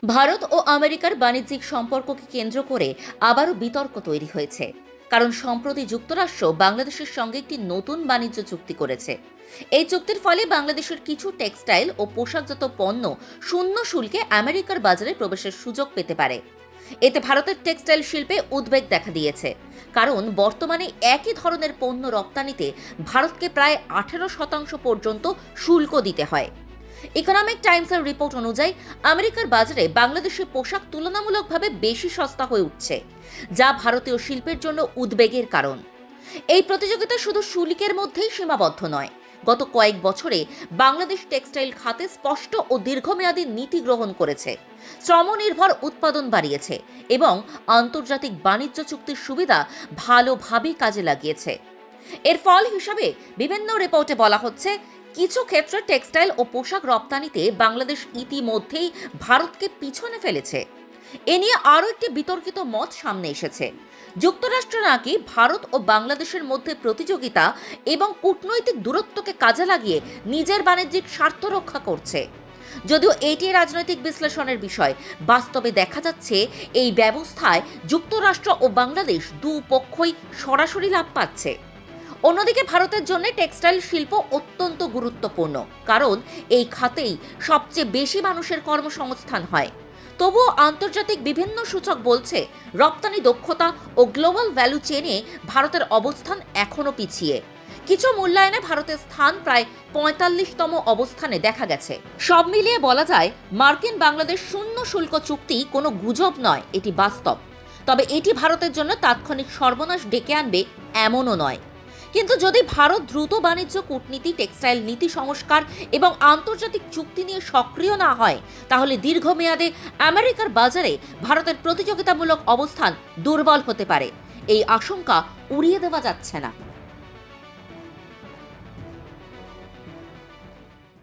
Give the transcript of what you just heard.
ভারত ও আমেরিকার বাণিজ্যিক সম্পর্ককে কেন্দ্র করে আবারও বিতর্ক তৈরি হয়েছে। কারণ সম্প্রতি যুক্তরাষ্ট্র বাংলাদেশের সঙ্গে একটি নতুন বাণিজ্য চুক্তি করেছে। এই চুক্তির ফলে বাংলাদেশের কিছু টেক্সটাইল ও পোশাকজাত পণ্য শূন্য শুল্কে আমেরিকার বাজারে প্রবেশের সুযোগ পেতে পারে। এতে ভারতের টেক্সটাইল শিল্পে উদ্বেগ দেখা দিয়েছে, কারণ বর্তমানে একই ধরনের পণ্য রপ্তানিতে ভারতকে প্রায় 18% পর্যন্ত শুল্ক দিতে হয়। ইকোনমিক টাইমসের রিপোর্ট অনুযায়ী আমেরিকার বাজারে বাংলাদেশের পোশাক তুলনামূলকভাবে বেশি সস্তা হয়ে উঠছে, যা ভারতীয় শিল্পের জন্য উদ্বেগের কারণ। এই প্রতিযোগিতা শুধু শুল্কের মধ্যেই সীমাবদ্ধ নয়। গত কয়েক বছরে বাংলাদেশ টেক্সটাইল খাতে স্পষ্ট ও দীর্ঘমেয়াদী নীতি গ্রহণ করেছে, শ্রমনির্ভর উৎপাদন বাড়িয়েছে এবং আন্তর্জাতিক বাণিজ্য চুক্তির সুবিধা ভালোভাবে কাজে লাগিয়েছে। এর ফল হিসাবে বিভিন্ন রিপোর্টে বলা হচ্ছে, কিছু ক্ষেত্রে টেক্সটাইল ও পোশাক রপ্তানিতে বাংলাদেশ ইতিমধ্যেই ভারতকে পিছনে ফেলেছে। এ নিয়ে আরও একটি বিতর্কিত মত সামনে এসেছে। যুক্তরাষ্ট্র নাকি ভারত ও বাংলাদেশের মধ্যে প্রতিযোগিতা এবং কূটনৈতিক দূরত্বকে কাজে লাগিয়ে নিজের বাণিজ্যিক স্বার্থ রক্ষা করছে। যদিও এটি রাজনৈতিক বিশ্লেষণের বিষয়, বাস্তবে দেখা যাচ্ছে এই ব্যবস্থায় যুক্তরাষ্ট্র ও বাংলাদেশ দুপক্ষই সরাসরি লাভ পাচ্ছে। অন্যদিকে ভারতের জন্য টেক্সটাইল শিল্প অত্যন্ত গুরুত্বপূর্ণ, কারণ এই খাতেই সবচেয়ে বেশি মানুষের কর্মসংস্থান হয়। তবুও আন্তর্জাতিক বিভিন্ন সূচক বলছে, রপ্তানি দক্ষতা ও গ্লোবাল ভ্যালু চেনে ভারতের অবস্থান এখনও পিছিয়ে। কিছু মূল্যায়নে ভারতের স্থান প্রায় 45তম অবস্থানে দেখা গেছে। সব মিলিয়ে বলা যায়, মার্কিন বাংলাদেশ শূন্য শুল্ক চুক্তি কোনো গুজব নয়, এটি বাস্তব। তবে এটি ভারতের জন্য তাৎক্ষণিক সর্বনাশ ডেকে আনবে এমনও নয়। কিন্তু যদি ভারত দ্রুত বাণিজ্য কূটনীতি, টেক্সটাইল নীতি সংস্কার এবং আন্তর্জাতিক চুক্তি নিয়ে সক্রিয় না হয়, তাহলে দীর্ঘমেয়াদে আমেরিকার বাজারে ভারতের প্রতিযোগিতামূলক অবস্থান দুর্বল হতে পারে। এই আশঙ্কা উড়িয়ে দেওয়া যাচ্ছে না।